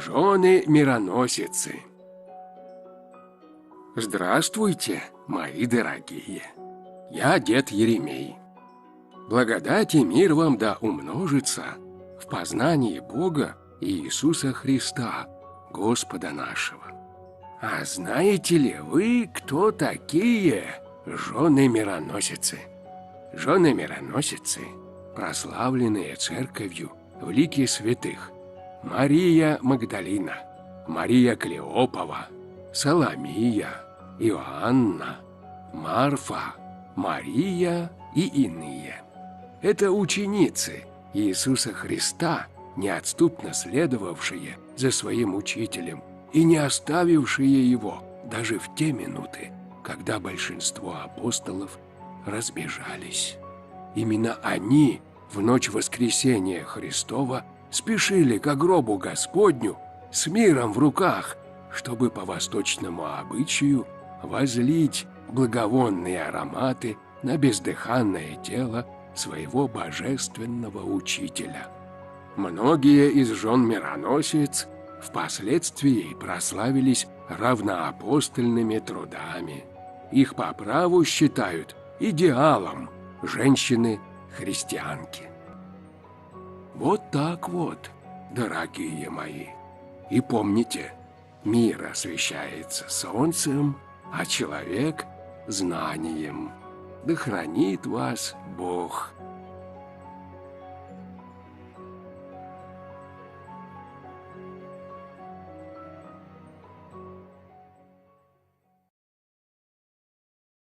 жены-мироносицы. Здравствуйте, мои дорогие. Я дед Еремей. Благодать и мир вам да умножится в познании Бога и Иисуса Христа, Господа нашего. А знаете ли вы, кто такие жены-мироносицы? Жены-мироносицы, прославленные церковью в лике святых: Мария Магдалина, Мария Клеопова, Соломия, Иоанна, Марфа, Мария и иные. Это ученицы Иисуса Христа, неотступно следовавшие за своим учителем и не оставившие его даже в те минуты, когда большинство апостолов разбежались. Именно они в ночь воскресения Христова спешили ко гробу Господню с миром в руках, чтобы по восточному обычаю возлить благовонные ароматы на бездыханное тело своего божественного учителя. Многие из жен-мироносиц впоследствии прославились равноапостольными трудами. Их по праву считают идеалом женщины-христианки. Вот так вот, дорогие мои. И помните, мир освещается солнцем, а человек — знанием. Да хранит вас Бог